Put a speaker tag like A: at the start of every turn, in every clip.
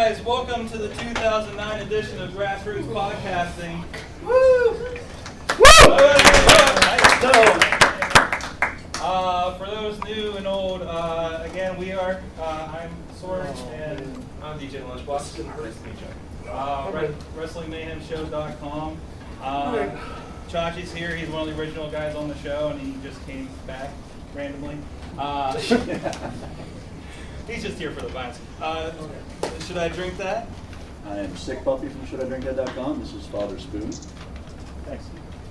A: guys, welcome to the 2009 edition of Grassroots Podcasting. Woo! Woo! For those new and old, again, we are, I'm Soren and I'm DJ Lunchbox. Nice to meet you. WrestlingMayhemShow.com. Chachi's here, he's one of the original guys on the show and he just came back randomly. He's just here for the vibes. Should I drink that?
B: I am Sick Puppy from ShouldIDrinkThat.com. This is Father Spoon.
C: Thanks.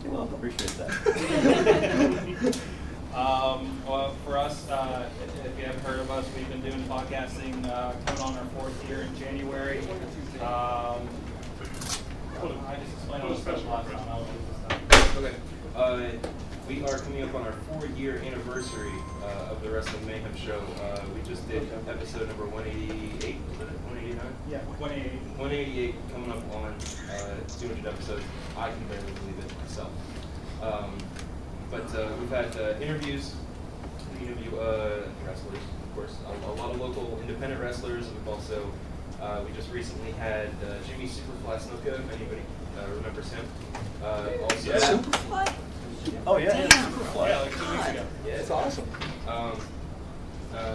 B: You're welcome.
C: Appreciate that.
A: Well, for us, if you haven't heard of us, we've been doing podcasting coming on our 4th year in January. I just explained all the stuff last time. I'll do this time.
D: Okay. We are coming up on our 4-year anniversary of the Wrestling Mayhem show. We just did episode number 188, was it 189?
A: Yeah, 188.
D: 188 coming up on 200 episodes. I can barely believe it myself. But we've had interviews. We interview wrestlers, of course, a lot of local independent wrestlers. We've also, we just recently had Jimmy Superfly Snuka, if anybody remembers him.
C: Superfly? Oh yeah,
A: Yeah, like 2 weeks ago.
D: Yeah,
C: that's awesome.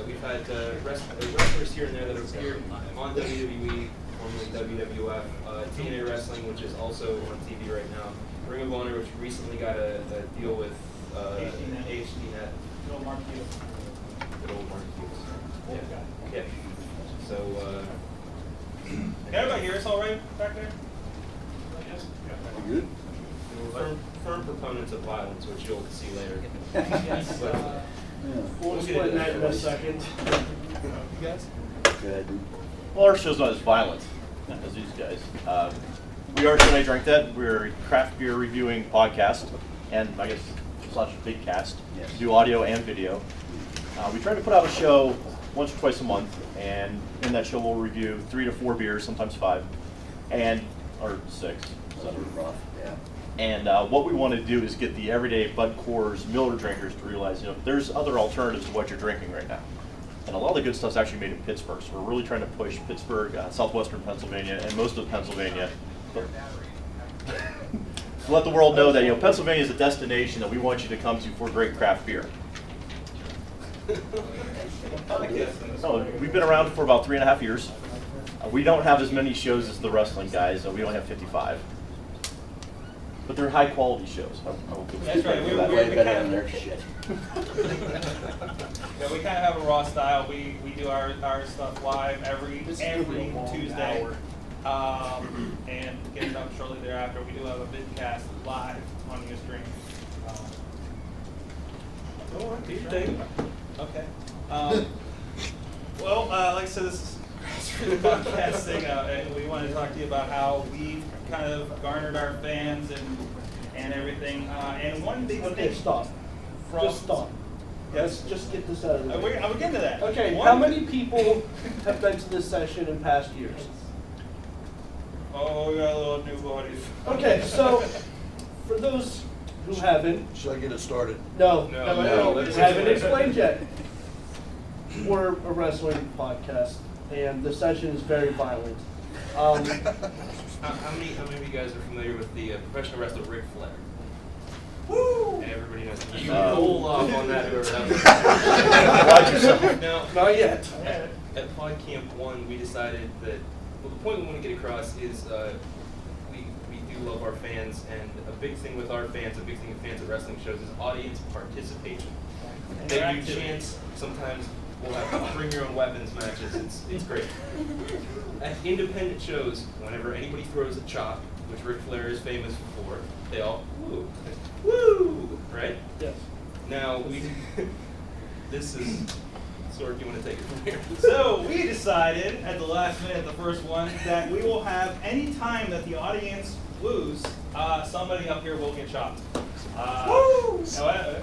D: We've had wrestlers here and there that have appeared on WWE, formerly WWF, TNA Wrestling, which is also on TV right now, Ring of Honor, which recently got a deal with HDNet.
A: Good old Mark Hughes.
D: Good old Mark Hughes. Yeah. So,
A: Can everybody hear us all right back there?
B: You good?
D: firm proponents of violence, which you'll see later.
A: Yes.
D: But,
E: We'll explain that in a second.
A: You guys?
B: Go ahead, dude.
C: Well, our show's not as violent as these guys. We are Should I Drink That? We're a craft beer reviewing podcast, and I guess such a big cast.
B: Yes.
C: Do audio and video. We try to put out a show once or twice a month, and in that show we'll review 3 to 4 beers, sometimes 5, or 6.
B: That's rough. Yeah.
C: And what we want to do is get the everyday Bud Coors Miller drinkers to realize, there's other alternatives to what you're drinking right now. And a lot of the good stuff's actually made in Pittsburgh, so we're really trying to push Pittsburgh, southwestern Pennsylvania, and most of Pennsylvania. To let the world know that Pennsylvania is a destination that we want you to come to for great craft beer. So we've been around for about 3.5 years. We don't have as many shows as the wrestling guys. We only have 55. But they're high quality shows.
A: That's right.
B: We're way better than their shit.
A: Yeah, we kind of have a raw style. We do our stuff live every Tuesday, and get it up shortly thereafter. We do have a vidcast live on your stream. Okay. Well, like I said, this is Grassroots Podcasting, and we want to talk to you about how we've kind of garnered our fans and everything. And one big
E: Okay,
A: thing.
E: stop. Just stop. Let's just get this out of the way.
A: We're getting to that.
E: Okay, how many people have been to this session in past years?
A: Oh, we got a little new bodies.
E: Okay, so for those who haven't,
F: Should I get it started?
E: no,
D: let's
E: haven't explained yet. We're a wrestling podcast, and the session is very violent.
D: How many of you guys are familiar with the professional wrestler Ric Flair?
A: Woo!
D: Everybody knows. You can hold off on that, whoever that was. Now,
E: Not yet.
D: at Pod Camp 1, we decided that, well, the point we want to get across is we do love our fans, and a big thing with our fans, a big thing with fans at wrestling shows is audience participation. They do chants, sometimes we'll have bring your own weapons matches, it's great. At independent shows, whenever anybody throws a chop, which Ric Flair is famous for, they all, woo, woo, right?
E: Yes.
D: Now, this is, Sorg, you want to take it from here?
A: So we decided at the last minute, the first one, that we will have any time that the audience woos, somebody up here will get chopped.
E: Woo!
A: Go ahead.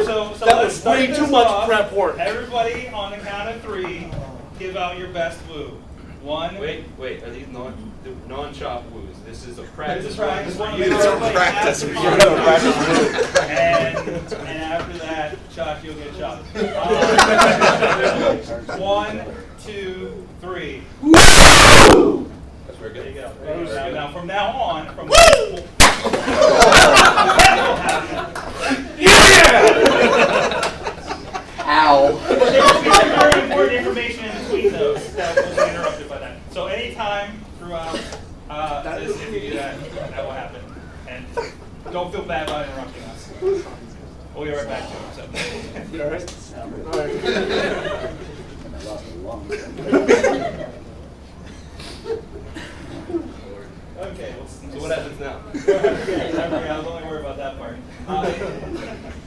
A: So
E: That
A: let's
E: was
A: start
E: way
A: this
E: too much
A: off.
E: prep work.
A: Everybody on the count of 3, give out your best woo. 1.
D: Wait, are these non-chop woos? This is a practice
A: Practice
D: run
A: one.
D: for you.
F: It's a practice.
A: And after that, Josh, you'll get chopped. 1, 2, 3.
D: That's very
A: There you
D: good.
A: go. There you go. Now, from now on, from
B: Ow.
A: But there will be some very important information in between those that will be interrupted by that. So anytime throughout this, if you do that, that will happen. And don't feel bad about interrupting us. We'll be right back to it. So.
E: You all right? All right.
B: I lost my lungs.
A: Okay.
D: So what happens now?
A: I was only worried about that part.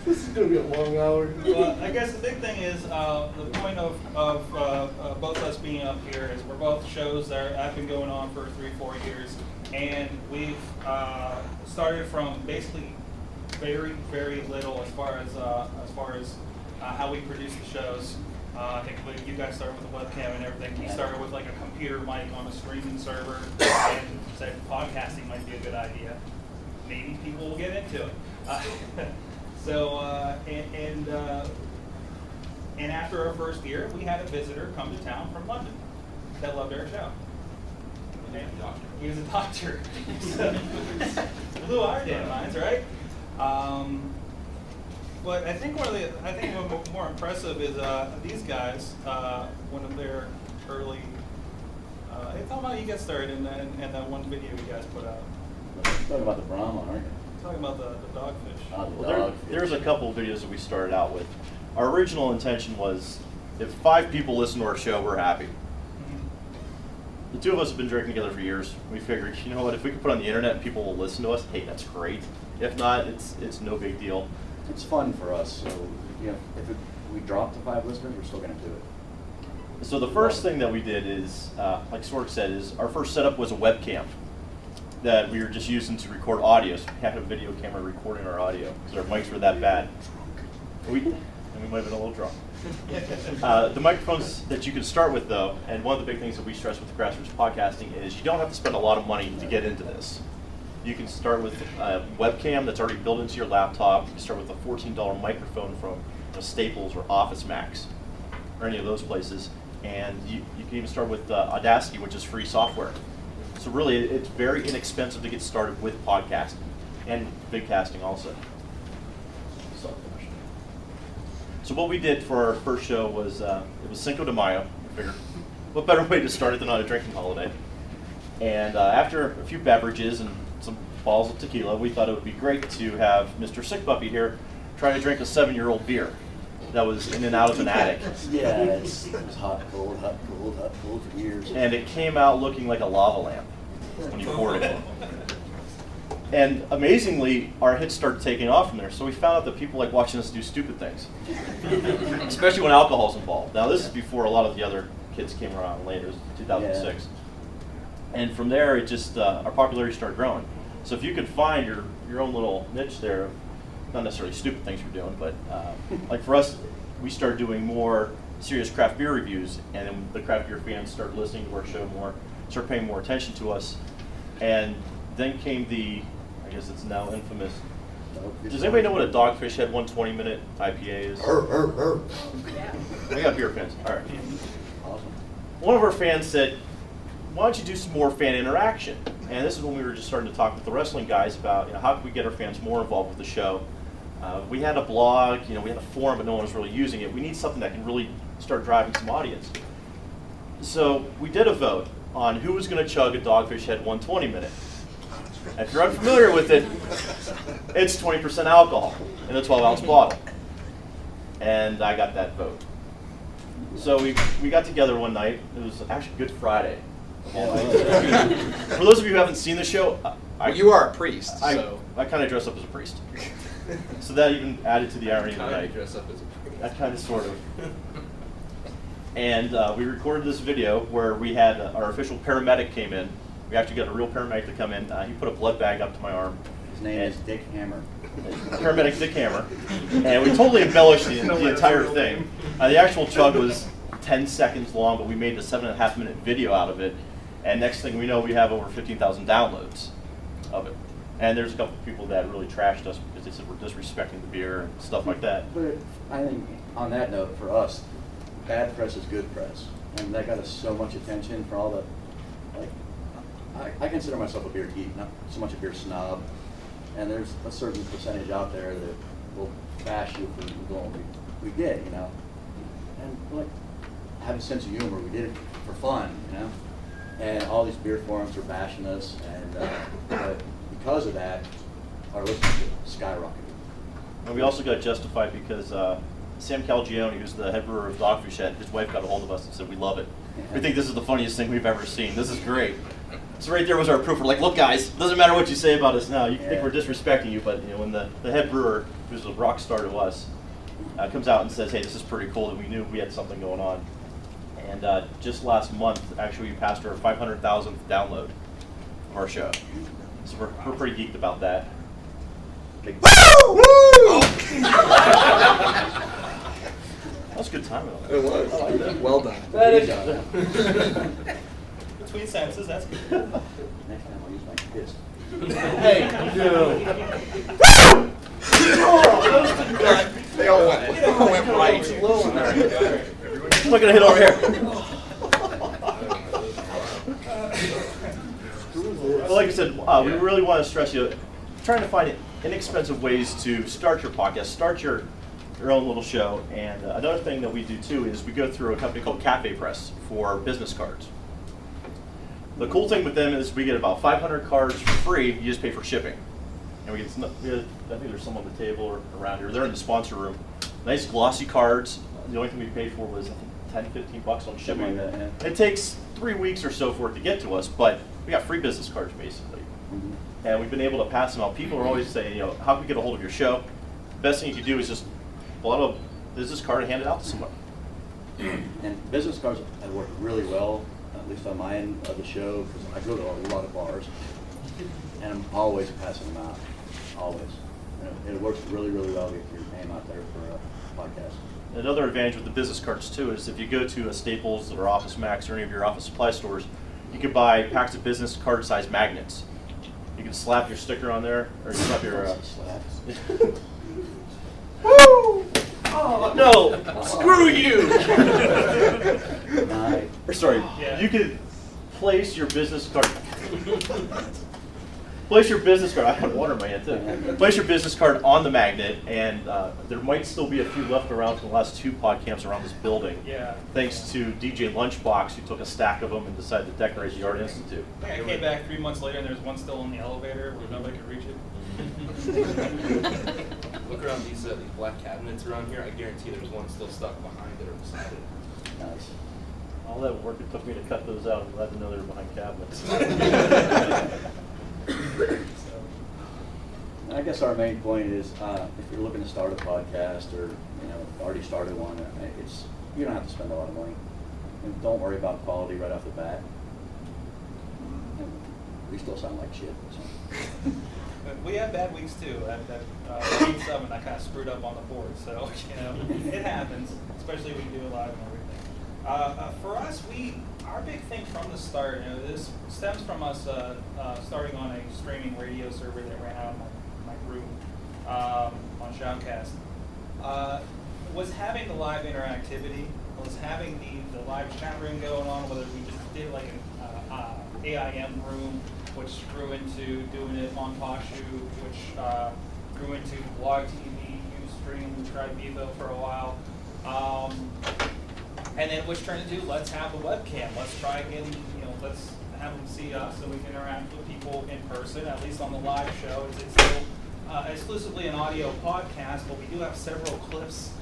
E: This is going to be a long hour.
A: Well, I guess the big thing is the point of both of us being up here is we're both shows that have been going on for 3-4 years, and we've started from basically very little as far as how we produce the shows. I think you guys started with a webcam and everything. We started with like a computer mic on a streaming server and said podcasting might be a good idea. Maybe people will get into it. And after our first year, we had a visitor come to town from London that loved our show. He was a doctor. Blew our damn minds, right? But I think what's more impressive is these guys. One of their early. Hey, tell them how you get started and that one video you guys put out.
B: Talking about the Brahma, aren't you?
A: Talking about the dogfish.
C: Well, there's a couple of videos that we started out with. Our original intention was, if 5 people listen to our show, we're happy. The 2 of us have been drinking together for years. We figured, you know what, if we could put it on the internet and people will listen to us, hey, that's great. If not, it's no big deal.
B: It's fun for us, so if we drop to 5 listeners, we're still going to do it.
C: So the first thing that we did is, like Sorg said, is our first setup was a webcam that we were just using to record audio. So we had a video camera recording our audio because our mics were that bad. We might have been a little drunk. The microphones that you can start with, though, and one of the big things that we stress with Grassroots Podcasting is you don't have to spend a lot of money to get into this. You can start with a webcam that's already built into your laptop. You can start with a $14 microphone from Staples or Office Max or any of those places. And you can even start with Audacity, which is free software. So really, it's very inexpensive to get started with podcasting and vidcasting also. So what we did for our first show was, it was Cinco de Mayo. I figured, what better way to start it than on a drinking holiday? And after a few beverages and some balls of tequila, we thought it would be great to have Mr. Sick Puppy here try to drink a 7-year-old beer that was in and out of an attic.
B: Yeah, it was hot, cold for years.
C: And it came out looking like a lava lamp when you poured it. And amazingly, our hits started taking off from there. So we found out that people like watching us do stupid things, especially when alcohol's involved. Now this is before a lot of the other kids came around later, it was 2006. Yeah. And from there, it just our popularity started growing. So if you could find your own little niche there, not necessarily stupid things you're doing, but like for us, we started doing more serious craft beer reviews, and then the craft beer fans started listening to our show more, started paying more attention to us, and then came the, I guess it's now infamous. Does anybody know what a Dogfish Head 120-minute IPA is? We got beer fans. All right.
B: Awesome.
C: One of our fans said, why don't you do some more fan interaction? And this is when we were just starting to talk with the wrestling guys about, how can we get our fans more involved with the show? We had a blog, we had a forum, but no one was really using it. We need something that can really start driving some audience. So we did a vote on who was going to chug a Dogfish Head 120-minute. If you're unfamiliar with it, it's 20% alcohol in a 12-ounce bottle. And I got that vote. So we got together one night. It was actually Good Friday. For those of you who haven't seen the show,
F: you are a priest, so
C: I kind of dress up as a priest. So that even added to the irony of the night.
D: Dress up as a priest.
C: That kind of sort of. And we recorded this video where we had our official paramedic came in. We actually got a real paramedic to come in. He put a blood bag up to my arm.
B: His name is Dick Hammer.
C: Paramedic Dick Hammer. And we totally embellished the entire thing. The actual chug was 10 seconds long, but we made a 7.5-minute video out of it. And next thing we know, we have over 15,000 downloads of it. And there's a couple of people that really trashed us because they said we're disrespecting the beer and stuff like that.
B: But I think on that note, for us, bad press is good press, and that got us so much attention for all the, like, I consider myself a beer geek, not so much a beer snob, and there's a certain percentage out there that will bash you for doing what we did, you know, and like, have a sense of humor. We did it for fun, you know, and all these beer forums are bashing us, and but because of that, our listenership skyrocketed.
C: And we also got justified because Sam Calgione, who's the head brewer of Dogfish Head, his wife got a hold of us and said, we love it. We think this is the funniest thing we've ever seen. This is great. So right there was our proof. We're like, look guys, doesn't matter what you say about us now. You think we're disrespecting you, but you know, when the head brewer, who's a rock star to us, comes out and says, hey, this is pretty cool, and we knew we had something going on. And just last month, actually, we passed our 500,000th download of our show. So we're pretty geeked about that. Woo! Woo! That was a good timing on that.
F: It was.
C: I like that.
F: Well done.
E: That is,
A: Between sentences, that's good.
B: Next time I'll use my fist.
E: hey, dude.
F: They all went right.
C: I'm not gonna hit over here. Well, like I said, we really want to stress you, trying to find inexpensive ways to start your podcast, start your own little show. And another thing that we do too is we go through a company called Cafe Press for business cards. The cool thing with them is we get about 500 cards for free. You just pay for shipping. And we get, I think there's some on the table or around here. They're in the sponsor room. Nice glossy cards. The only thing we paid for was, I think, 10, 15 bucks on shipping.
B: Like that, yeah.
C: It takes 3 weeks or so for it to get to us, but we got free business cards basically.
B: Mhm.
C: And we've been able to pass them out. People are always saying, you know, how can we get a hold of your show? The best thing you can do is just pull out a business card and hand it out to someone.
B: And business cards have worked really well, at least on my end of the show, because I go to a lot of bars, and I'm always passing them out, always. You know, it works really, really well to get your name out there for a podcast.
C: Another advantage with the business cards too is if you go to a Staples or Office Max or any of your office supply stores, you can buy packs of business card size magnets. You can slap your sticker on there, or slap your. Woo! Oh no! Screw you!
B: Nice.
C: Or sorry,
A: Yeah.
C: you could place your business card. Place your business card. I had water in my hand too. Place your business card on the magnet, and there might still be a few left around from the last 2 pod camps around this building.
A: Yeah.
C: Thanks to DJ Lunchbox, who took a stack of them and decided to decorate the Art Institute.
A: I think I came back 3 months later and there's one still in the elevator where nobody could reach it.
D: Look around these black cabinets around here. I guarantee there's one still stuck behind it or beside it.
B: Nice.
C: All that work it took me to cut those out, I'm glad to know they're behind cabinets.
B: I guess our main point is, if you're looking to start a podcast or already started one, it's you don't have to spend a lot of money, and don't worry about quality right off the bat. And we still sound like shit. So.
A: We had bad weeks too. That week 7, I kind of screwed up on the board, so it happens, especially when you do it live and everything. For us, our big thing from the start, this stems from us starting on a streaming radio server that ran out of my room on Shoutcast, was having the live interactivity, was having the live chat room going on, whether we just did like an AIM room, which grew into doing it on Poshu, which grew into Blog TV, Ustream, we tried Vivo for a while. And then which turned into, let's have a webcam. Let's try again, let's have them see us so we can interact with people in person, at least on the live show. It's still exclusively an audio podcast, but we do have several clips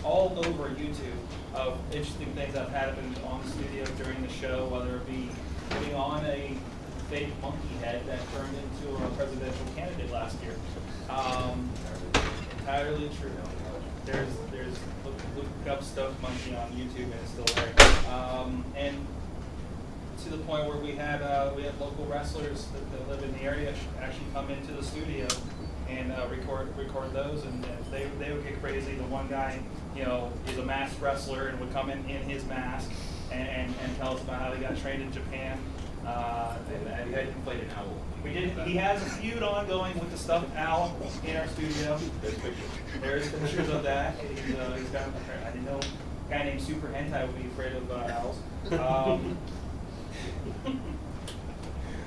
A: all over YouTube of interesting things that have happened on the studio during the show, whether it be putting on a fake monkey head that turned into a presidential candidate last year. Entirely true. There's look up Stuff Monkey on YouTube and it's still there. And to the point where we had local wrestlers that live in the area actually come into the studio and record those, and they would get crazy. The one guy, is a masked wrestler and would come in his mask and tell us about how he got trained in Japan.
D: We had played an owl.
A: We did. He has a feud ongoing with the stuffed owl in our studio.
D: There's pictures.
A: There's pictures of that. He's got. I didn't know guy named Super Hentai would be afraid of owls.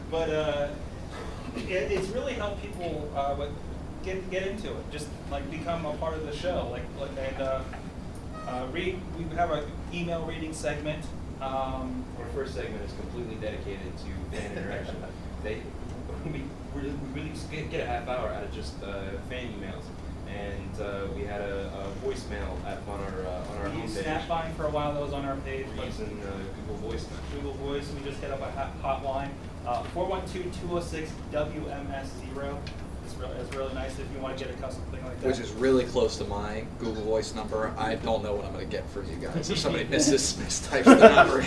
A: But it's really helped people get into it, just like become a part of the show. We have an email reading segment.
D: Our first segment is completely dedicated to fan interaction. We really just get a half hour out of just fan emails, and we had a voicemail app on our
A: We used
D: homepage.
A: Snapvine for a while. That was on our page.
D: We're using Google Voice now.
A: Google Voice. We just hit up a hotline, 412-206-WMS0. It's really nice if you want to get a custom thing like that.
F: Which is really close to my Google Voice number. I don't know what I'm going to get from you guys if somebody mistypes the number.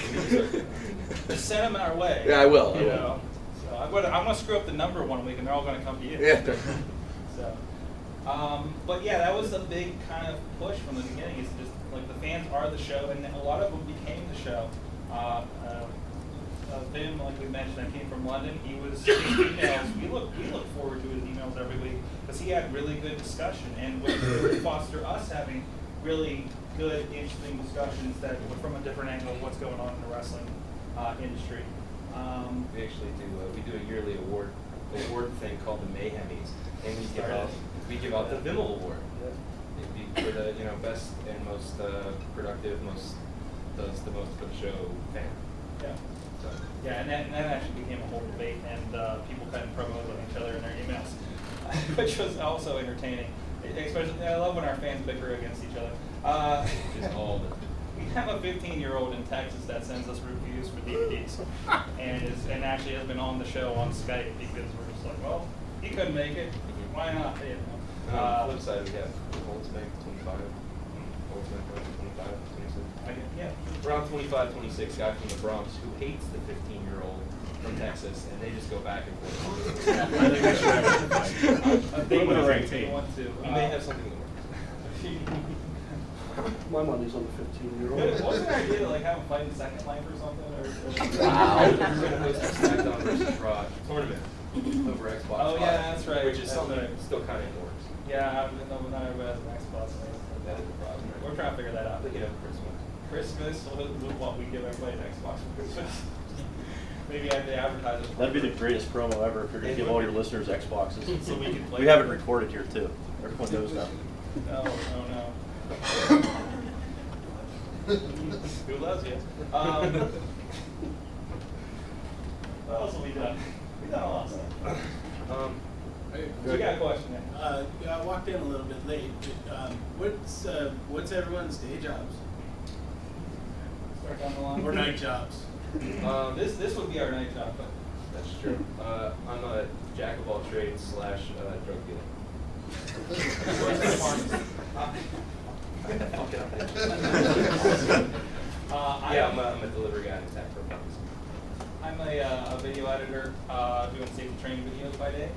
A: Just send them our way.
F: Yeah, I will.
A: You know? So I'm gonna screw up the number one week, and they're all gonna come to you.
F: Yeah.
A: So, but yeah, that was a big kind of push from the beginning. Is just like the fans are the show, and a lot of them became the show. Vim, like we mentioned, that came from London. His emails. We look forward to his emails every week because he had really good discussion, and would foster us having really good, interesting discussions that were from a different angle of what's going on in the wrestling industry.
D: We actually do a yearly award thing called the Mayhemies, and we give out the Vimmel Award. It'd be for the best and most productive, does the most for the show fan.
A: Yeah.
D: So
A: Yeah, and that actually became a whole debate, and people kind of promoted each other in their emails, which was also entertaining. Especially, I love when our fans bicker against each other.
D: just all the.
A: We have a 15-year-old in Texas that sends us reviews for DVDs, and actually has been on the show on Skype because we're just like, well, he couldn't make it, why not? You know.
D: On the flip side, we have Holtzbank 25, Holtzbank 25, 26.
A: Yeah.
D: Around 25, 26, guy from the Bronx who hates the 15-year-old from Texas, and they just go back and forth.
A: I think we should actually
C: Put him in a rank team.
D: We may have something in the works.
E: My money's on the 15-year-old.
A: What's the idea to like have a fight in Second Life or something? Or
B: Wow.
D: We're going to host a SmackDown versus Raw tournament over Xbox
A: Oh,
D: Live,
A: yeah, that's right.
D: which is
A: That's
D: something
A: right.
D: still kind of in the works.
A: Yeah, not everybody has an Xbox.
D: That is a problem.
A: We're trying to figure that out.
D: Thinking of Christmas.
A: Christmas, what we give everybody an Xbox for Christmas. Maybe I have to advertise it.
C: That'd be the greatest promo ever if you're going to give all your listeners Xboxes.
A: So we can play.
C: We have it recorded here too. Everyone knows now.
A: No. Who loves you? What else have we done? We've done a lot of stuff. You got a question there?
G: I walked in a little bit late. But, what's everyone's day jobs
A: Start down the line.
G: or night jobs?
A: This would be our night job, but
D: That's true. I'm a jack of all trades / drug dealer. I'm a delivery guy in the tech firm.
A: I'm a video editor doing safety training videos by day.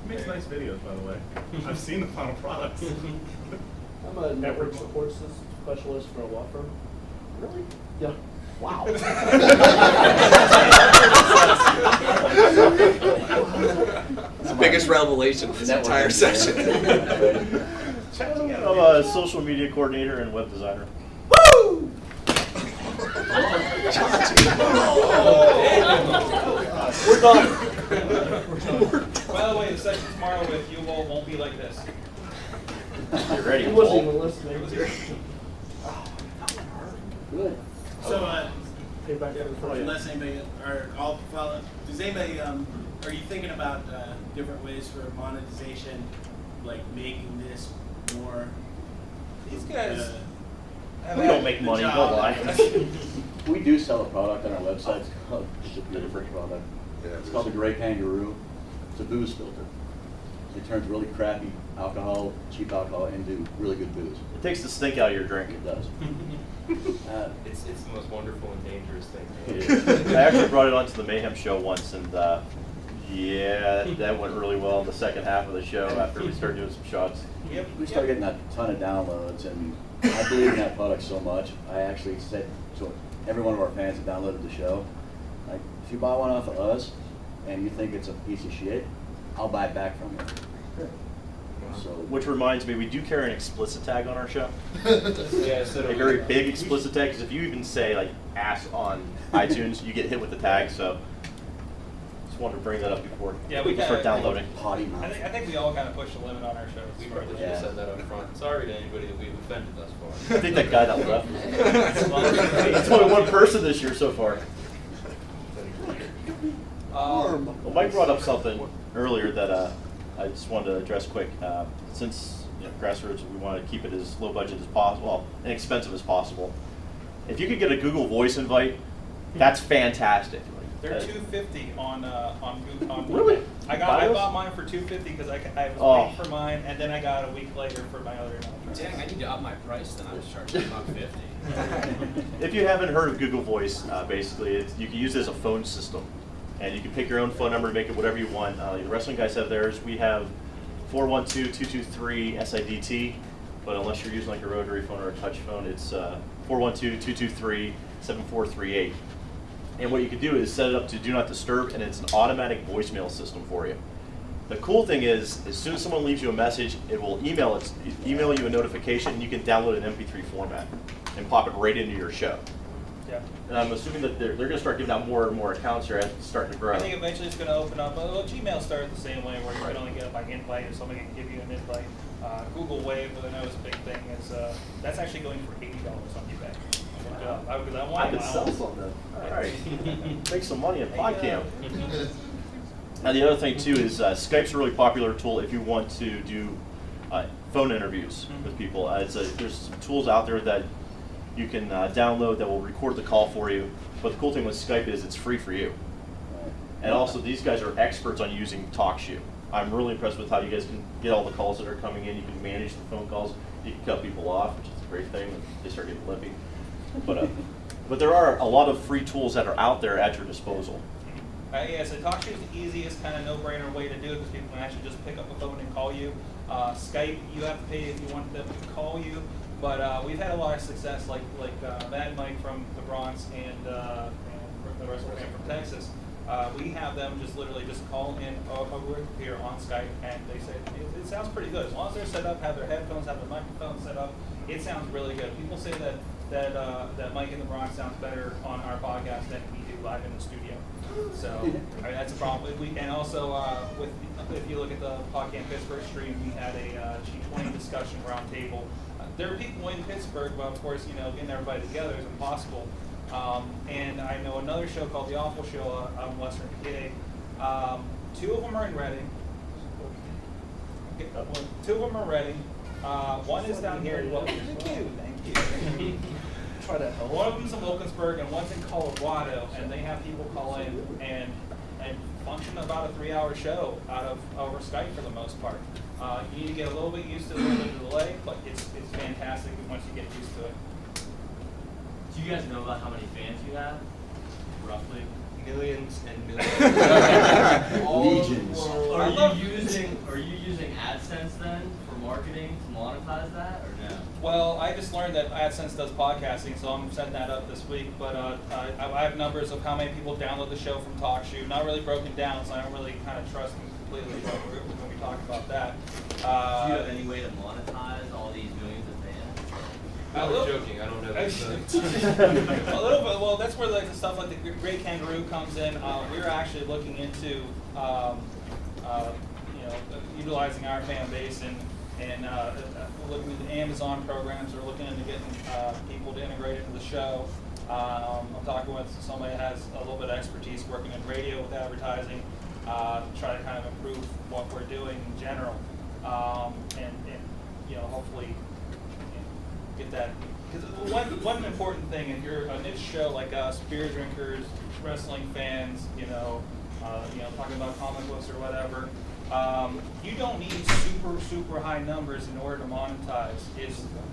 H: He makes nice videos, by the way. I've seen the final products.
E: I'm a network support specialist for a law firm.
B: Really?
E: Yeah.
B: Wow.
F: It's the biggest revelation of this entire session.
C: I'm a social media coordinator and web designer.
F: Woo!
E: We're done.
A: By the way, the session tomorrow with you all won't be like this.
C: Get ready.
E: He wasn't
C: Paul.
E: even listening.
B: Good.
G: So,
E: Pay back to the front.
G: unless anybody, or I'll follow, does anybody, are you thinking about different ways for monetization, like making this more?
A: These guys.
C: We don't make money, don't lie.
B: We do sell a product on our website. It's called, it's a different product. It's called the Gray Kangaroo. It's a booze filter. It turns really crappy alcohol, cheap alcohol, into really good booze.
C: It takes the stink out of your drink.
B: It does.
D: It's the most wonderful and dangerous thing.
B: It is.
C: I actually brought it onto the Mayhem show once, and yeah, that went really well in the second half of the show after we started doing some shots.
A: Yep.
B: We started getting a ton of downloads, and I believe in that product so much. I actually said to every one of our fans that downloaded the show, like, if you buy one off of us and you think it's a piece of shit, I'll buy it back from you. So
C: Which reminds me, we do carry an explicit tag on our show.
D: Yeah, so
C: A very big explicit tag, because if you even say like ass on iTunes, you get hit with the tag. So just wanted to bring that up before
A: Yeah, we
C: people start
A: gotta-
C: downloading.
B: potty mouth.
A: I think we all kind of push the limit on our shows.
D: we probably should
B: Yeah.
D: have said that up front. Sorry to anybody that we've offended thus
C: I
D: far.
C: think that guy that left. It's only one person this year so far. Well, Mike brought up something earlier that I just wanted to address quick. Since Grassroots, we want to keep it as low budget as possible, well, inexpensive as possible. If you could get a Google Voice invite, that's fantastic.
A: They're $250 on Google. On
C: Really?
A: I
C: Buy those?
A: bought mine for $250 because I was
C: Oh.
A: waiting for mine, and then I got it a week later for my other email address.
I: Dang, I need to up my price then. I was charging $150.
C: If you haven't heard of Google Voice, basically, you can use it as a phone system. And you can pick your own phone number and make it whatever you want. The wrestling guys have theirs. We have 412-223-SIDT, but unless you're using like a rotary phone or a touch phone, it's 412-223-7438. And what you can do is set it up to do not disturb, and it's an automatic voicemail system for you. The cool thing is, as soon as someone leaves you a message, it will email you a notification, and you can download an MP3 format and pop it right into your show.
A: Yeah.
C: And I'm assuming that they're going to start giving out more and more accounts here as it's starting to grow.
A: I think eventually it's going to open up. Well, Gmail started the same way, where you can only get like invite, or somebody can give you an invite. Google Wave, what I know is a big thing, is that's actually going for $80 on eBay. Because I
C: I
A: want
C: could
A: my
C: sell
A: own.
C: something. All right. Make some money on Podcam. Now the other thing too is Skype's a really popular tool if you want to do phone interviews with people. There's some tools out there that you can download that will record the call for you. But the cool thing with Skype is it's free for you. And also these guys are experts on using TalkShoe. I'm really impressed with how you guys can get all the calls that are coming in. You can manage the phone calls. You can cut people off, which is a great thing. They start getting lippy. But there are a lot of free tools that are out there at your disposal.
A: Yeah, so TalkShoe is the easiest kind of no-brainer way to do it, because people can actually just pick up the phone and call you. Skype, you have to pay if you want them to call you. But we've had a lot of success, like Matt and Mike from the Bronx and the wrestling fan from Texas. We have them just literally just call in over here on Skype, and they say it sounds pretty good. As long as they're set up, have their headphones, have their microphones set up, it sounds really good. People say that Mike in the Bronx sounds better on our podcast than we do live in the studio. So I mean, that's a problem. And also if you look at the Podcast Pittsburgh stream, we had a G20 discussion roundtable. There are people in Pittsburgh, but of course, getting everybody together is impossible. And I know another show called The Awful Show out in Western PA. Two of them are in Reading. Two of them are Reading. One is down here. Well, thank you.
E: Try to help.
A: One of them's in Wilkinsburg and one's in Colorado, and they have people call in and function about a 3-hour show over Skype for the most part. You need to get a little bit used to the delay, but it's fantastic once you get used to it.
I: Do you guys know about how many fans you have? Roughly?
D: Millions and millions.
B: Legions.
I: Are you using AdSense then for marketing to monetize that, or no?
A: Well, I just learned that AdSense does podcasting, so I'm setting that up this week. But I have numbers of how many people download the show from TalkShoe. Not really broken down, so I don't really kind of trust them completely when we talk about that.
I: Do you have any way to monetize all these millions of fans?
D: I was joking. I don't know that.
A: A little bit. Well, that's where the stuff like the Great Kangaroo comes in. We're actually looking into, utilizing our fan base and looking at the Amazon programs. We're looking into getting people to integrate into the show. I'm talking with somebody that has a little bit of expertise working in radio with advertising, to try to kind of improve what we're doing in general, and hopefully get that. Because one important thing, if you're a niche show like us, beer drinkers, wrestling fans, talking about comic books or whatever, you don't need super high numbers in order to monetize.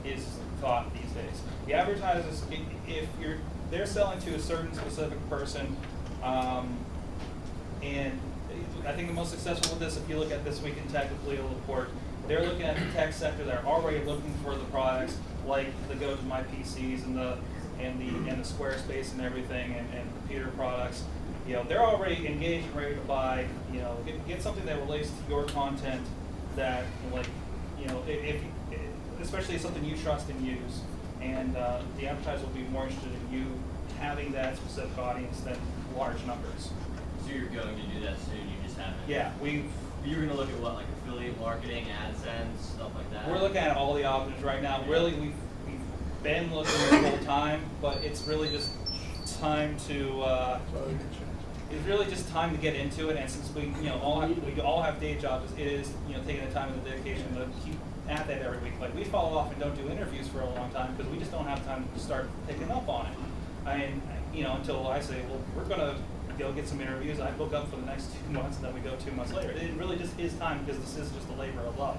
A: Is thought these days. The advertisers, if they're selling to a certain specific person, and I think the most successful with this, if you look at This Week in Tech with Leo Laporte, they're looking at the tech sector. They're already looking for the products like the Go to My PCs and the Squarespace and everything, and computer products. They're already engaged and ready to buy. Get something that relates to your content that you know, if especially something you trust and use, and the advertiser will be more interested in you having that specific audience than large numbers.
I: So you're going to do that soon, you just haven't?
A: Yeah,
I: You're going to look at what, like affiliate marketing, AdSense, stuff like that?
A: we're looking at all the options right now. Really, we've been looking the whole time, but it's really just time to it's really just time to get into it. And since we all have day jobs, it is taking the time and the dedication to keep at that every week. Like we fall off and don't do interviews for a long time because we just don't have time to start picking up on it. And until I say, well, we're gonna go get some interviews, I book up for the next 2 months, and then we go 2 months later. It really just is time because this is just a labor of love.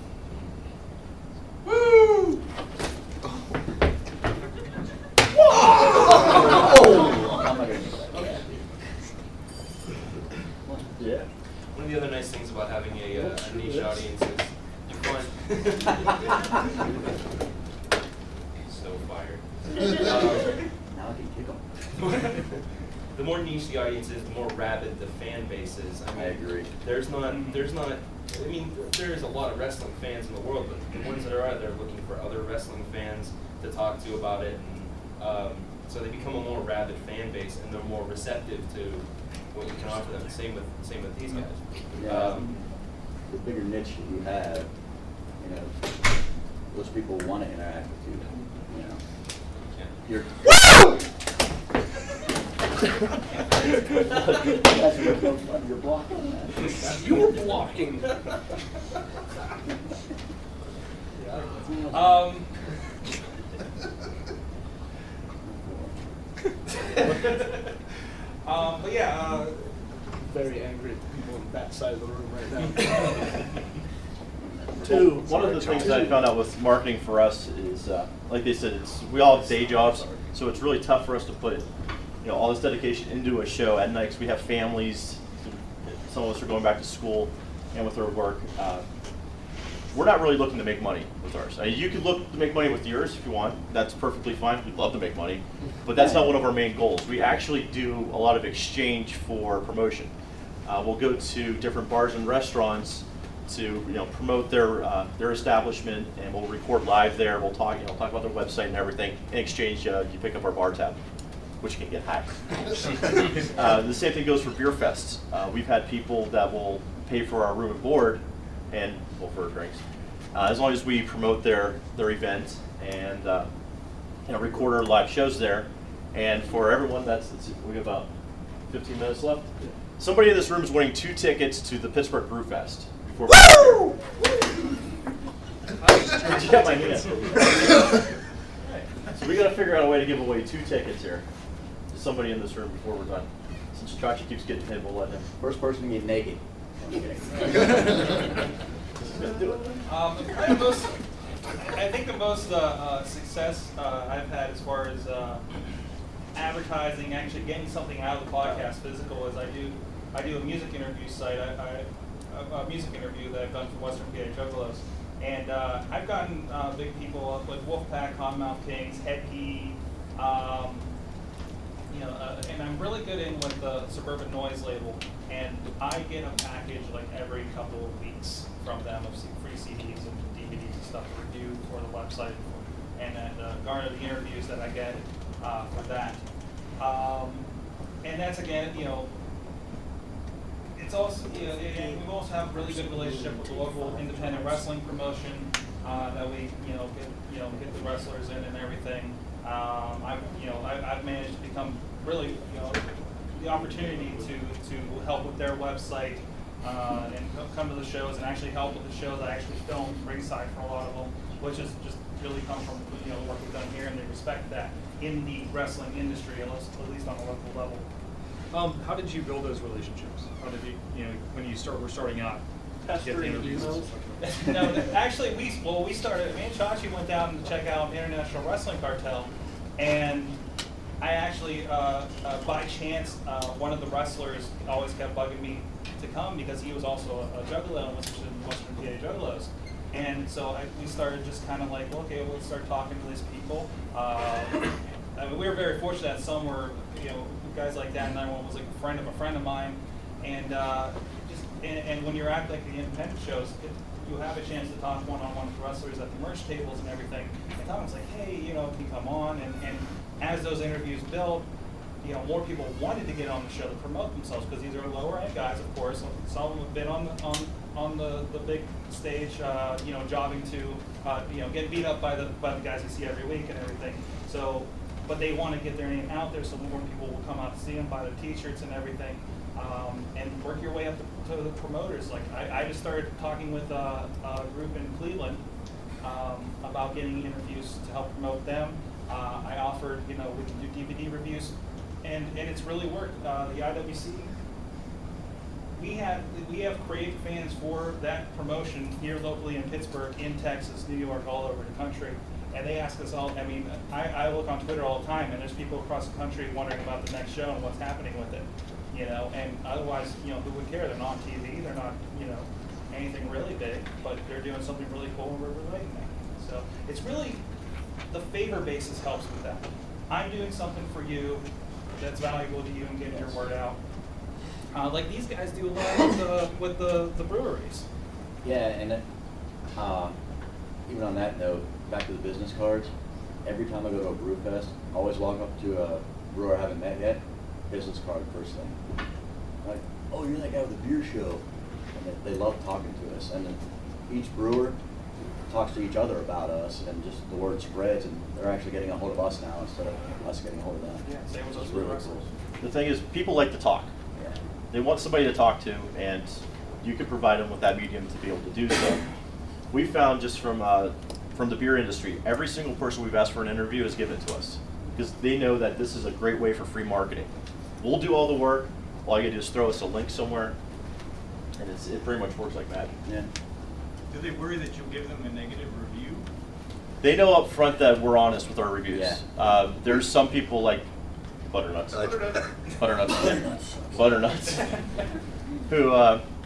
E: Woo!
B: I'm not gonna do that.
G: Okay.
B: Yeah.
D: One of the other nice things about having a niche audience is you find so fired.
B: Now I can kick them.
D: The more niche the audience is, the more rabid the fan base is.
B: I agree.
D: There's not. I mean, there's a lot of wrestling fans in the world, but the ones that are out there looking for other wrestling fans to talk to about it, and so they become a more rabid fan base, and they're more receptive to what you can offer them. Same with these guys.
B: Yeah. The bigger niche that you have, those people want to interact with you. You're. You're blocking that.
E: You were blocking.
A: But yeah.
E: Very angry at the people on that side of the room right now.
C: One of the things that I found out with marketing for us is, like they said, we all have day jobs, so it's really tough for us to put all this dedication into a show at night because we have families. Some of us are going back to school, and with our work, we're not really looking to make money with ours. You could look to make money with yours if you want. That's perfectly fine. We'd love to make money, but that's not one of our main goals. We actually do a lot of exchange for promotion. We'll go to different bars and restaurants to promote their establishment, and we'll record live there. We'll talk about their website and everything. In exchange, you pick up our bar tab, which can get hacked. The same thing goes for beer fests. We've had people that will pay for our room and board, and for our drinks, as long as we promote their event and record our live shows there. And for everyone, we have about 15 minutes left. Somebody in this room is winning 2 tickets to the Pittsburgh Brew Fest. Before Did you have my hand? So we got to figure out a way to give away 2 tickets here to somebody in this room before we're done. Since Chachi keeps getting hit, we'll let him.
B: First person to get naked. I'm kidding.
C: Do it.
A: I think the most success I've had as far as advertising, actually getting something out of the podcast physical, is I do a music interview site. A music interview that I've done for Western PA Juggalos, and I've gotten big people like Wolfpack, Cottonmouth Kings, Headkey, and I'm really good in with the Suburban Noise label, and I get a package like every couple of weeks from them of free CDs and DVDs and stuff to review for the website, and then garner the interviews that I get for that. And that's again, it's also, and we also have a really good relationship with the local independent wrestling promotion that we, get the wrestlers in and everything. I've managed to become really, the opportunity to help with their website and come to the shows and actually help with the shows. I actually film ringside for a lot of them, which has just really come from the work we've done here, and they respect that in the wrestling industry, at least on a local level.
J: How did you build those relationships? How did you, when you were starting out, get the interviews?
A: No, actually, we started. Me and Chachi went down to check out International Wrestling Cartel, and I actually, by chance, one of the wrestlers always kept bugging me to come because he was also a juggalo in Western PA Juggalos. And so we started just kind of like, well, okay, we'll start talking to these people. We were very fortunate that some were, guys like that, and one was like a friend of mine. And and when you're at like the independent shows, you have a chance to talk one-on-one with wrestlers at the merch tables and everything. And Tom's like, hey, you know, can you come on? And as those interviews build, you know, more people wanted to get on the show to promote themselves, because these are lower end guys, of course. Some of them have been on the big stage, you know, jobbing to, you know, get beat up by the guys you see every week and everything. So, but they want to get their name out there, so more people will come out to see them, buy their T-shirts and everything, and work your way up to the promoters. Like I just started talking with a group in Cleveland about getting interviews to help promote them. I offered, you know, we can do DVD reviews. And it's really worked. The IWC, we have creative fans for that promotion here locally in Pittsburgh, in Texas, New York, all over the country. And they ask us all, I mean, I look on Twitter all the time, and there's people across the country wondering about the next show and what's happening with it. You know, and otherwise, you know, who would care? They're not on TV, they're not, you know, anything really big, but they're doing something really cool and we're relating that. So it's really, the favor basis helps with that. I'm doing something for you that's valuable to you and getting your word out. Like these guys do a lot with the breweries.
B: Yeah, and even on that note, back to the business cards, every time I go to a brew fest, I always walk up to a brewer I haven't met yet, business card first thing. Like, oh, you're that guy with the beer show. And they love talking to us. And then each brewer talks to each other about us, and just the word spreads, and they're actually getting a hold of us now instead of us getting a hold of them.
A: Yeah, same with those
B: It's really
A: wrestlers.
B: cool.
C: The thing is, people like to talk.
B: Yeah.
C: They want somebody to talk to, and you can provide them with that medium to be able to do so. We found just from the beer industry, every single person we've asked for an interview has given it to us, because they know that this is a great way for free marketing. We'll do all the work. All you gotta do is throw us a link somewhere, and it pretty much works like magic.
B: Yeah.
K: Do they worry that you'll give them a negative review?
C: They know up front that we're honest with our reviews.
B: Yeah.
C: There's some people like Butternuts, who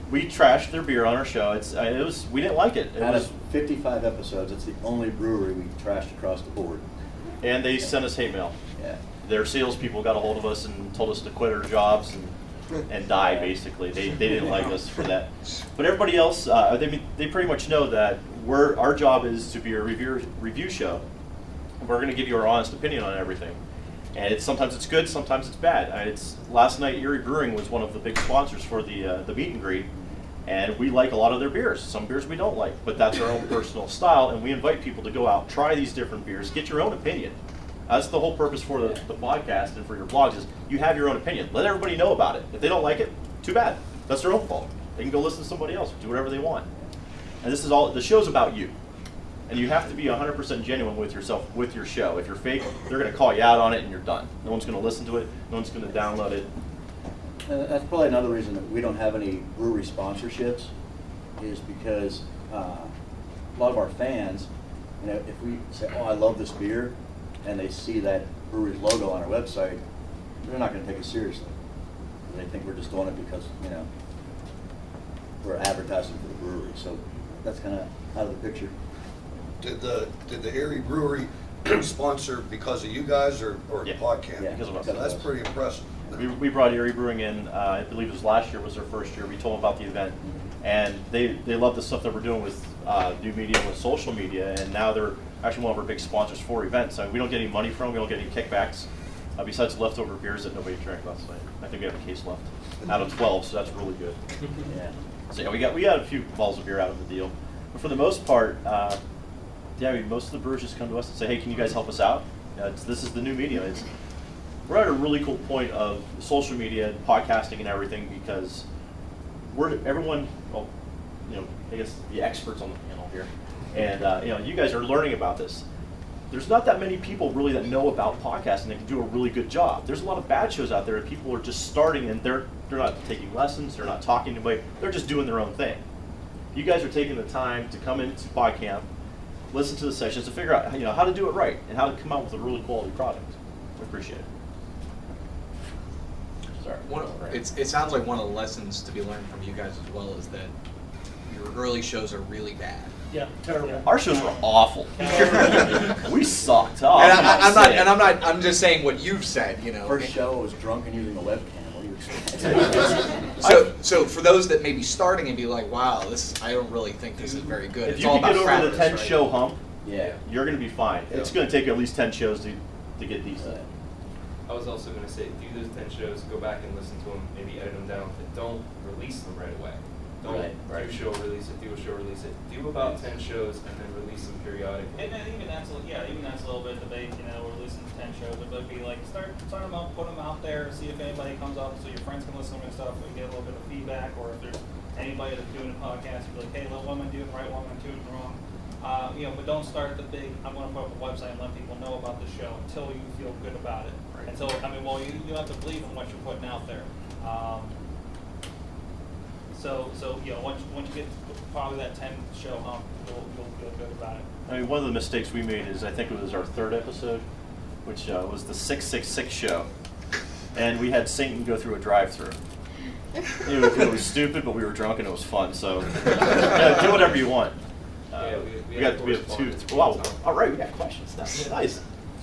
C: we trashed their beer on our show. We didn't like it.
B: Out of 55 episodes, it's the only brewery we trashed across the board.
C: And they sent us hate mail.
B: Yeah.
C: Their salespeople got a hold of us and told us to quit our jobs and die, basically. They didn't like us for that. But everybody else, they pretty much know that our job is to be a review show. We're going to give you our honest opinion on everything. And sometimes it's good, sometimes it's bad. Last night, Erie Brewing was one of the big sponsors for the meet and greet. And we like a lot of their beers. Some beers we don't like, but that's our own personal style. And we invite people to go out, try these different beers, get your own opinion. That's the whole purpose for the podcast and for your blogs, is you have your own opinion. Let everybody know about it. If they don't like it, too bad. That's their own fault. They can go listen to somebody else, do whatever they want. And this is all, the show's about you. And you have to be 100% genuine with yourself, with your show. If you're fake, they're going to call you out on it and you're done. No one's going to listen to it. No one's going to download it.
B: That's probably another reason that we don't have any brewery sponsorships, is because a lot of our fans, you know, if we say, oh, I love this beer, and they see that brewery's logo on our website, they're not going to take us seriously. They think we're just doing it because, you know, we're advertising for the brewery. So that's kind of out of the picture.
L: Did the Erie Brewery sponsor because of you guys or
C: Yeah.
L: Podcating?
B: Yeah,
C: because of us.
L: So that's pretty impressive.
C: We brought Erie Brewing in, I believe it was last year was their first year. We told them about the event, and they love the stuff that we're doing with new media, with social media, and now they're actually one of our big sponsors for events. So we don't get any money from them, we don't get any kickbacks, besides leftover beers that nobody drank last night. I think we have a case left out of 12, so that's really good.
B: Yeah.
C: So yeah, we got a few bottles of beer out of the deal, but for the most part, most of the brewers just come to us and say, hey, can you guys help us out? This is the new medium. We're at a really cool point of social media, podcasting, and everything, because everyone, well, you know, I guess the experts on the panel here, and you know, you guys are learning about this. There's not that many people really that know about podcasting that can do a really good job. There's a lot of bad shows out there, and people are just starting, and they're not taking lessons, they're not talking to anybody, they're just doing their own thing. You guys are taking the time to come into PodCamp, listen to the sessions, to figure out, you know, how to do it right and how to come out with a really quality product. We appreciate it. Sorry.
F: It sounds like one of the lessons to be learned from you guys as well is that your early shows are really bad.
E: Yeah, terrible.
C: Our shows were awful. We sucked. Oh,
F: And
C: I'm not saying.
F: I'm just saying what you've said, you know.
B: First show, I was drunk and using a webcam. What do you expect?
F: So for those that may be starting and be like, wow, I don't really think this is very good.
C: If
F: It's
C: you
F: all
C: can
F: about
C: get over the
F: practice,
C: 10
F: right?
C: show hump,
B: Yeah.
C: you're going to be fine. It's going to take you at least 10 shows to get decent.
D: I was also going to say, do those 10 shows, go back and listen to them, maybe edit them down, but don't release them right away. Don't
B: Right.
D: do a show, release it, do a show, release it. Do about 10 shows and then release them periodically.
A: And even that's a little bit of debate. We're releasing 10 shows, but it'd be like start them up, put them out there, see if anybody comes up, so your friends can listen to them and stuff. We get a little bit of feedback, or if there's anybody that's doing a podcast, you'd be like, hey, what am I doing right? What am I doing wrong? But don't start the big. I'm going to put up a website and let people know about the show until you feel good about it. Until you have to believe in what you're putting out there. Once you get probably that 10 show hump, you'll feel good about it.
C: I mean, one of the mistakes we made is I think it was our 3rd episode, which was the 666 show, and we had Satan go through a drive-through. It was stupid, but we were drunk and it was fun. So do whatever you want. We got to be able to. Wow! All right, we got questions. That's nice.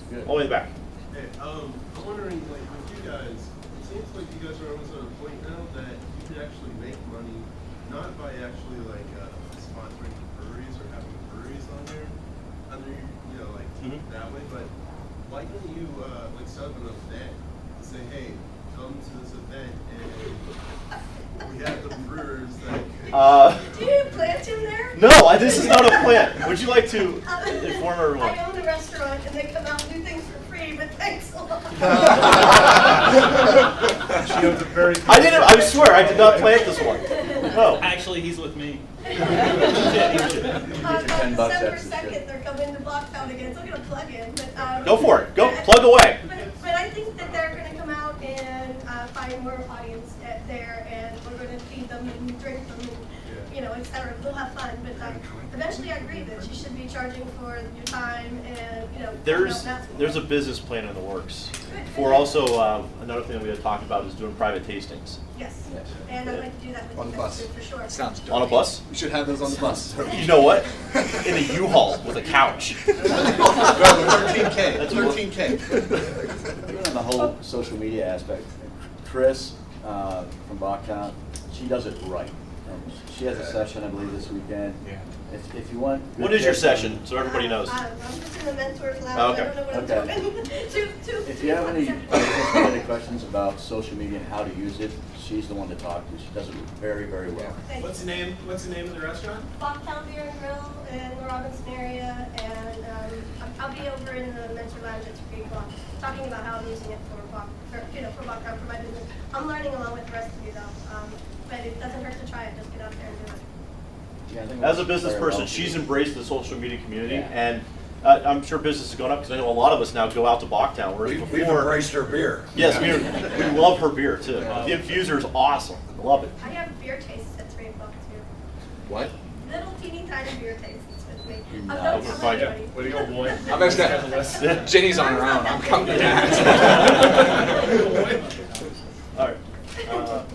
B: Good.
C: All the way in the back.
M: Hey, I'm wondering, like, with you guys, it seems like you guys are almost at a point now that you can actually make money, not by actually, like, sponsoring breweries or having breweries on there, that way, but why can't you, set up an event and say, hey, come to this event and we have the brewers that
N: Do you plant him there?
C: No, this is not a plant. Would you like to inform everyone?
N: I own a restaurant and they come out and do things for free, but thanks a lot.
H: She owns a very.
C: I swear, I did not plant this one. No.
A: Actually, he's with me.
B: $10
N: December
B: after the
N: 2nd,
B: show.
N: they're coming to Blocktown again, so I'm going to plug in. But,
C: Go for it. Go plug away.
N: But I think that they're going to come out and find more audience there, and we're going to feed them and drink them, and, et cetera. We'll have fun. But eventually, I agree that you should be charging for your time and,
C: There's a business plan in the works. For also, another thing that we had talked about is doing private tastings.
N: Yes, and I'd like to do that with
L: On
N: you
L: the
N: guys
L: bus.
N: for sure.
F: Sounds dope.
C: On a bus?
L: We should have those on the bus.
C: You know what? In a U-Haul with a couch.
L: 13K.
C: That's
L: 13K.
B: Even on the whole social media aspect, Chris from Bachtown, she does it right. And she has a session, I believe, this weekend.
F: Yeah.
B: If you want.
C: What is your session, so everybody knows?
N: I'm just in the mentor's lounge.
C: Oh, okay.
N: I don't know what I'm doing.
B: If you have any questions about social media and how to use it, she's the one to talk to. She does it very, very well.
G: What's the name of the restaurant?
N: Bachtown Beer and Grill in the Robinson area, and I'll be over in the mentor lounge at 3 o'clock talking about how I'm using it for Bachtown, for my business. I'm learning along with the rest of you though, but it doesn't hurt to try it. Just get out there and do it.
B: Yeah, I think
C: As a
B: that's
C: business
B: very
C: person,
B: well.
C: she's embraced the social media community,
B: Yeah.
C: and I'm sure business has gone up because I know a lot of us now go out to Bachtown. Whereas
L: We've
C: before,
L: embraced her beer.
C: yes, we love her beer too. The infuser is awesome. I love it.
N: I have beer tastes at 3 o'clock too.
F: What?
N: Little teeny tiny beer tastes with me.
B: No.
N: Don't
C: We'll
N: tell
C: find you.
N: anybody.
H: Way to go, boy.
F: I'm just Jenny's on her own. I'm coming to that.
C: All right.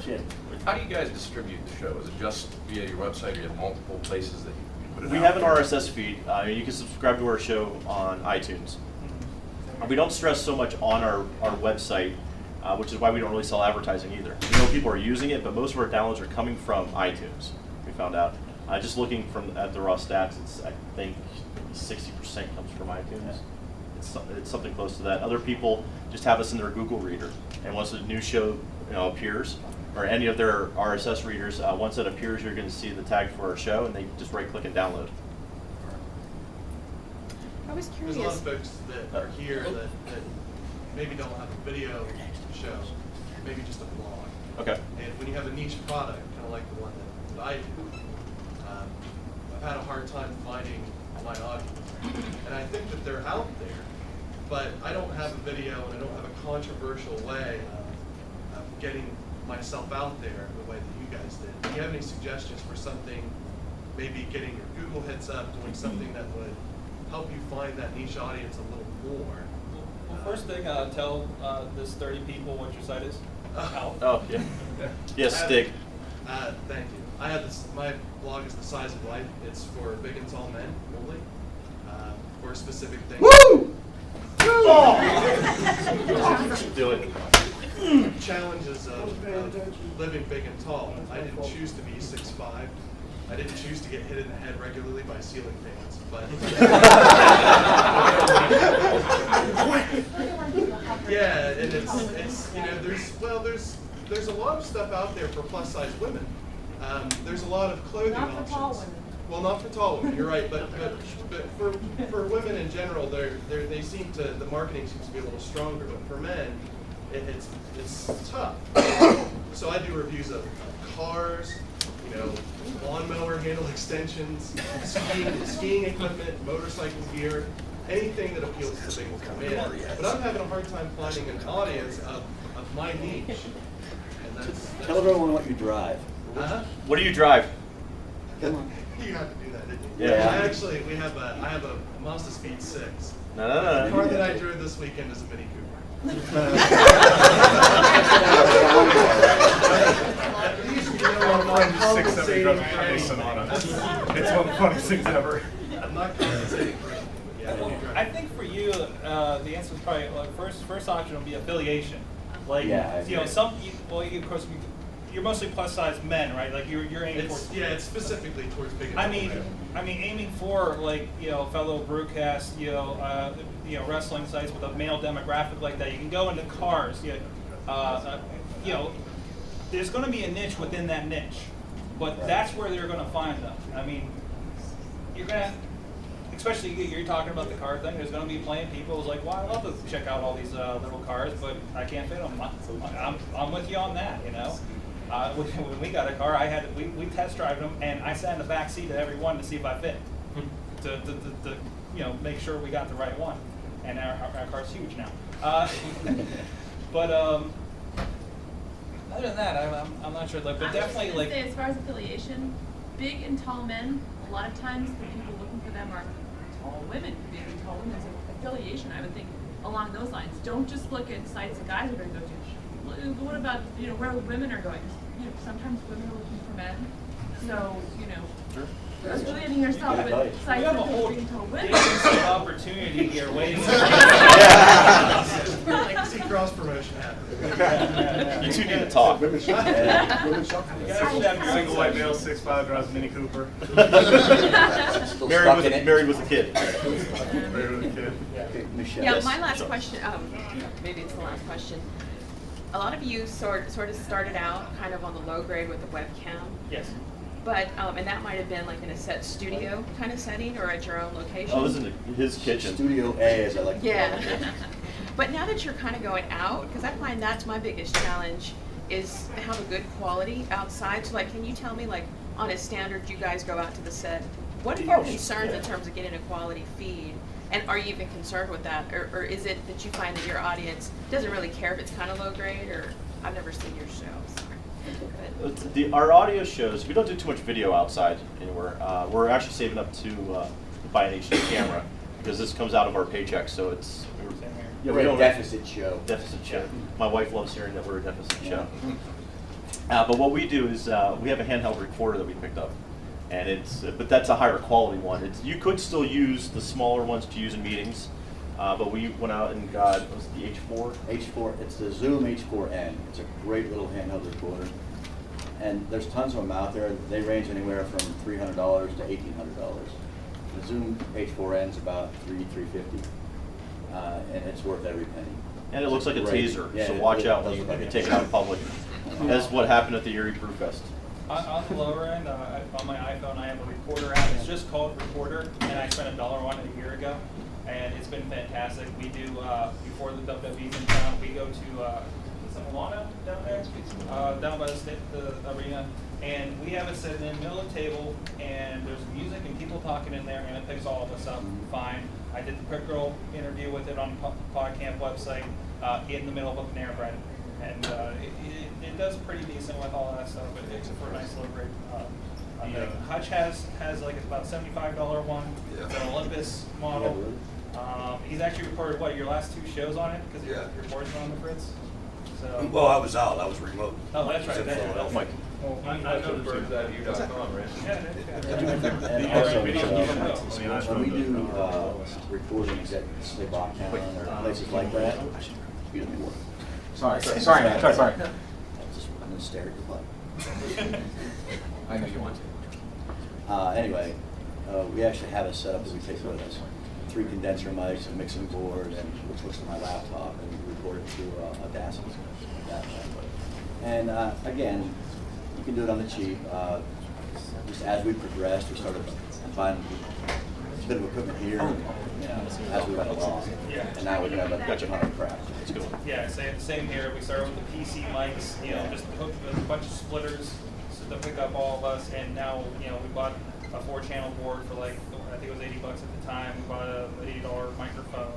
B: Shit.
O: How do you guys distribute the show? Is it just via your website, or you have multiple places that you put it
C: We
O: out
C: have an
O: there?
C: RSS feed. You can subscribe to our show on iTunes. We don't stress so much on our website, which is why we don't really sell advertising either. We know people are using it, but most of our downloads are coming from iTunes, we found out. Just looking at the raw stats, I think 60% comes from iTunes. It's something close to that. Other people just have us in their Google reader, and once a new show appears, or any of their RSS readers, once it appears, you're going to see the tag for our show, and they just right-click and download.
P: I was
M: There's
P: curious.
M: a lot of folks that are here that maybe don't have a video show, maybe just a blog.
C: Okay.
M: And when you have a niche product, kind of like the one that I do, I've had a hard time finding my audience. And I think that they're out there, but I don't have a video and I don't have a controversial way of getting myself out there the way that you guys did. Do you have any suggestions for something, maybe getting your Google hits up, doing something that would help you find that niche audience a little more?
A: Well, first thing, tell this 30 people what your site is.
C: Oh, yeah. Yes, Stig.
M: Thank you. I have this. My blog is The Size of Life. It's for big and tall men only, for specific things.
B: Woo!
C: Do it.
M: Challenges of living big and tall. I didn't choose to be 6'5". I didn't choose to get hit in the head regularly by ceiling fans, but yeah, and it's there's a lot of stuff out there for plus size women. There's a lot of clothing
P: Not for
M: options.
P: tall women.
M: Well, not for tall women. You're right, but for women in general, the marketing seems to be a little stronger. But for men, it's tough. So I do reviews of cars, lawnmower handle extensions, skiing equipment, motorcycle gear, anything that appeals to big men. But I'm having a hard time finding an audience of my niche. And that's
B: Tell everyone what you drive.
C: What do you drive?
B: Come on.
M: You have to do that, didn't you?
C: Yeah.
M: I have a Mazda Speed 6.
C: No.
M: The car that I drove this weekend is a Mini Cooper.
H: Six ever drives a Hyundai Sonata. It's one of the funniest things ever.
M: I'm not compensating for it.
A: I think for you, the answer is probably first option would be affiliation. Like
B: Yeah,
A: of course you're mostly plus size men, right? Like you're aiming for.
M: It's specifically towards big.
A: I mean aiming for fellow brewcast, wrestling sites with a male demographic like that. You can go into cars. There's going to be a niche within that niche, but that's where they're going to find them. I mean, you're going to. Especially you're talking about the car thing. There's going to be plenty of people who's like, well, I love to check out all these little cars, but I can't fit them. I'm with you on that. When we got a car, we test drive them, and I sat in the back seat of every one to see if I fit, to make sure we got the right one. And our car's huge now. But other than that, I'm not sure. But definitely
P: say, as far as affiliation, big and tall men, a lot of times the people looking for them are tall women. Big and tall women. So affiliation, I would think along those lines. Don't just look at sites that guys are going to go to. But what about where women are going? Sometimes women are looking for men. So
C: Sure.
P: affiliating yourself with sites
A: we have a
P: that
A: whole
P: big and tall women.
A: opportunity here waiting.
M: Like to see cross promotion happen.
C: You two need to talk.
H: Single white male, 6'5", drives a Mini Cooper.
B: Still
C: Married
B: stuck
C: with
B: in
C: a
B: it.
C: kid.
H: Married with a kid.
B: Okay, Michelle.
Q: Yeah,
C: Yes.
Q: my last
C: Sure.
Q: question, maybe it's the last question. A lot of you sort of started out kind of on the low grade with the webcam.
A: Yes.
Q: But, and that might have been like in a set studio kind of setting or at your own location.
C: Oh, this is his kitchen.
B: Studio A, as I like to call
Q: Yeah.
B: it.
Q: But now that you're kind of going out, because I find that's my biggest challenge, is to have a good quality outside. So, can you tell me, on a standard, you guys go out to the set, what are your concerns in terms of getting a quality feed? And are you even concerned with that? Or is it that you find that your audience doesn't really care if it's kind of low grade? Or I've never seen your show, sorry.
C: Our audio shows, we don't do too much video outside anywhere. We're actually saving up to buy an HD camera because this comes out of our paycheck, so it's...
B: We're a deficit show.
C: Deficit show. My wife loves hearing that we're a deficit show. But what we do is we have a handheld recorder that we picked up, and but that's a higher quality one. You could still use the smaller ones to use in meetings, but we went out and got, what was it, the H4?
B: H4, it's the Zoom H4n. It's a great little handheld recorder. And there's tons of them out there. They range anywhere from $300 to $1,800. The Zoom H4n's about $350, and it's worth every penny.
C: And it looks like a taser,
B: Yeah,
C: so watch out when
B: does
C: you
B: look like
C: take
B: a
C: it out in public. That's what happened at the Erie Brew Fest.
A: On the lower end, on my iPhone, I have a recorder app. It's just called Recorder, and I spent $1 on it a year ago, and it's been fantastic. We do, before the WWE's in town, we go to Milano down there, down by the arena, and we have it sitting in the middle of the table, and there's music and people talking in there, and it picks all of us up fine. I did the Quick Girl interview with it on the PodCamp website in the middle of a Panera Bread, and it does pretty decent with all that stuff, but it's for a nice little grade. Hutch has like about $75 one, it's an Olympus model. He's actually recorded your last 2 shows on it because your board's on the Fritz. So.
L: Well, I was out, I was remote.
A: Oh, that's
L: I was
A: right.
L: in Philadelphia.
C: Mike.
D: I know birdseyeView.com, right?
B: And also, when we do recordings at, say, Bachtown or places like that, excuse me, sorry.
F: I'm gonna
B: stare at your butt.
F: I know you want to.
B: Anyway, we actually have a setup that we take with us. 3 condenser mics, a mixing board, and which hooks to my laptop, and we record it through Audacity. And again, you can do it on the cheap. Just as we progressed, we started buying a bit of equipment here, as we went along.
A: Yeah.
B: And now we have a bunch of crap.
C: Let's go.
A: Yeah, same here. We started with the PC mics, just hooked with a bunch of splitters to pick up all of us, and now, we bought a 4-channel board for like, I think it was $80 at the time. We bought a $80 microphone,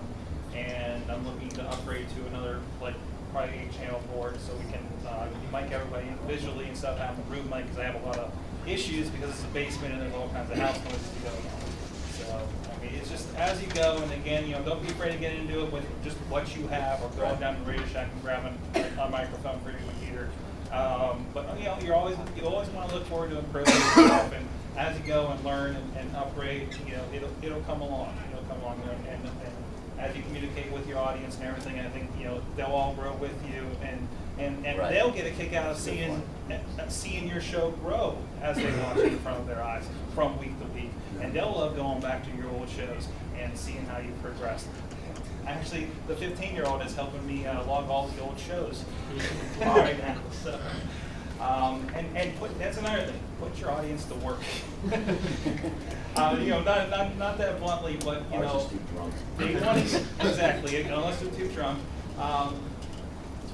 A: and I'm looking to upgrade to another, like, probably 8-channel board so we can mic everybody individually and stuff. Have a room mic because I have a lot of issues because it's a basement and there's all kinds of house noises to go on. So, I mean, it's just as you go, and again, don't be afraid to get into it with just what you have, or going down to the Radio Shack and grabbing a microphone for your computer. But you always want to look forward to improving yourself, and as you go and learn and upgrade, it'll come along. It'll come along, and as you communicate with your audience and everything, I think they'll all grow with you, and
B: Right.
A: they'll get a kick out of seeing your show grow as they watch it in front of their eyes from week to week, and they'll love going back to your old shows and seeing how you progressed. Actually, the 15-year-old is helping me log all the old shows right now. So, that's another thing. Put your audience to work. Not that bluntly, but they want exactly, unless they're too drunk.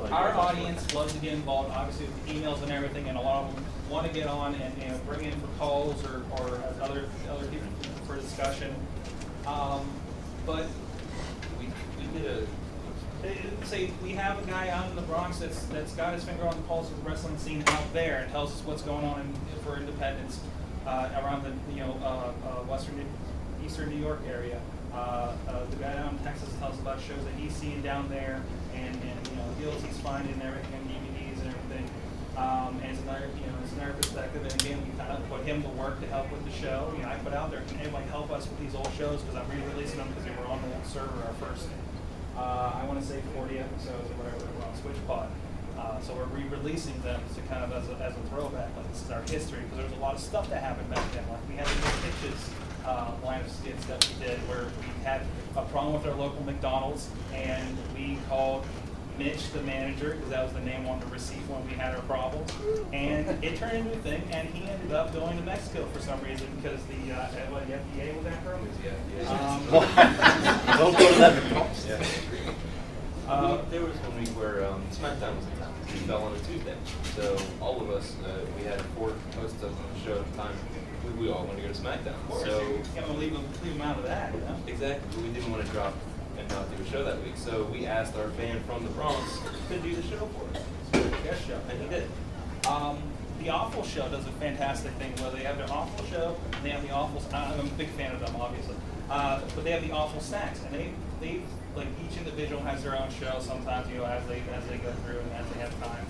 A: Our audience loves to get involved, obviously with emails and everything, and a lot of them want to get on and bring in for calls or other people for discussion. But
D: We did
A: say we have a guy out in the Bronx that's got his finger on the pulse of the wrestling scene out there and tells us what's going on for independents around the Eastern New York area. The guy down in Texas tells us about shows that he's seeing down there and deals he's finding and everything on DVDs and everything. And it's another perspective. And again, we kind of put him to work to help with the show. I put out there, can anybody help us with these old shows? Because I'm re-releasing them because they were on the old server, our first, I want to say 40 episodes or whatever they were on SwitchPod. So we're re-releasing them to kind of as a throwback, like this is our history, because there was a lot of stuff that happened back then. Like we had the Pitches line of skits that we did where we had a problem with our local McDonald's, and we called Mitch, the manager, because that was the name on the receipt when we had our problem, and it turned into a thing, and he ended up going to Mexico for some reason because the FDA was after him.
C: Don't go to that McDonald's.
D: There was 1 week where SmackDown was in town. We fell on a Tuesday, so all of us, we had 4 hosts on the show at the time. We all wanted to go to SmackDown.
A: Of course,
D: so
A: you can't leave them out of that.
D: Exactly, but we didn't want to drop and not do a show that week. So we asked our fan from the Bronx to do the show for us. Guest show, and he did.
A: The Awful Show does a fantastic thing where they have their Awful Show and they have the Awful. I'm a big fan of them, obviously, but they have the Awful Stacks, and they like each individual has their own show. Sometimes as they go through and as they have time.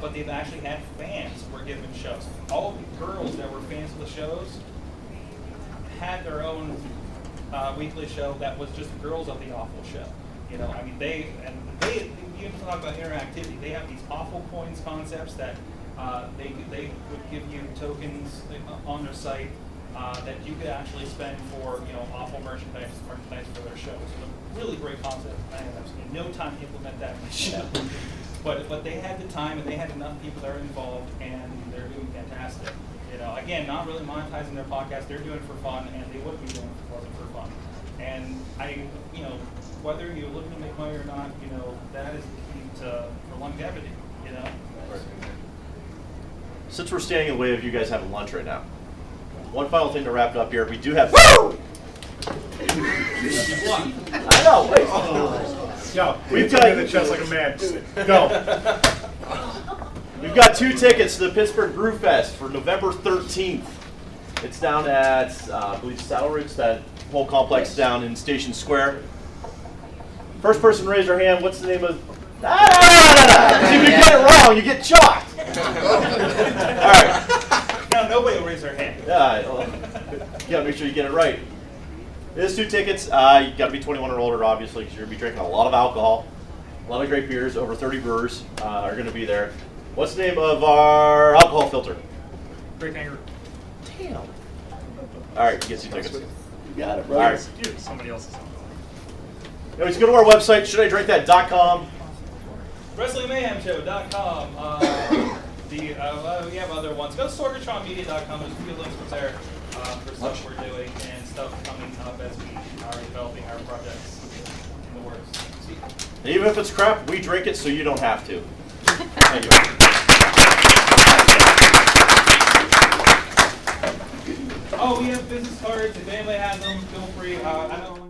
A: But they've actually had fans who were given shows. All of the girls that were fans of the shows had their own weekly show that was just girls of the Awful Show. I mean, they you talk about interactivity. They have these Awful Coins concepts that they would give you tokens on their site that you could actually spend for Awful merchandise for their shows. So really great concept. I have no time to implement that in the show. But they had the time and they had enough people that are involved, and they're doing fantastic. Again, not really monetizing their podcast. They're doing it for fun, and they wouldn't be doing it if it wasn't for fun. And whether you're looking to make money or not, that is the key for longevity.
C: Since we're standing in the way of you guys having lunch right now, one final thing to wrap it up here. We do have. Woo! I know. Wait.
H: Yo,
C: We've
H: got
C: got
H: in the chest like a man. Go.
C: We've got 2 tickets to the Pittsburgh Brew Fest for November 13th. It's down at, I believe, Saddle Ridge, that whole complex down in Station Square. First person raise their hand. What's the name of? Ah! See, if you get it wrong, you get shocked. All right.
A: No, nobody will raise their hand.
C: Yeah, well, you gotta make sure you get it right. There's 2 tickets. You gotta be 21 or older, obviously, because you're gonna be drinking a lot of alcohol. A lot of great beers. Over 30 brewers are gonna be there. What's the name of our alcohol filter?
J: Great hanger.
C: Damn. All right, you get 2 tickets.
B: You got it,
C: All
B: bro.
C: right.
J: Dude, somebody else's alcohol.
C: Anyways, go to our website, shouldiDrinkThat.com.
A: WrestlingMayhemShow.com. We have other ones. Go to SorgatronMedia.com. There's a few links from there for stuff we're doing and stuff coming up as we are developing our projects in the works. See?
C: And even if it's crap, we drink it so you don't have to. Thank you.
A: Oh, we have business cards. If anybody has them, feel free. I don't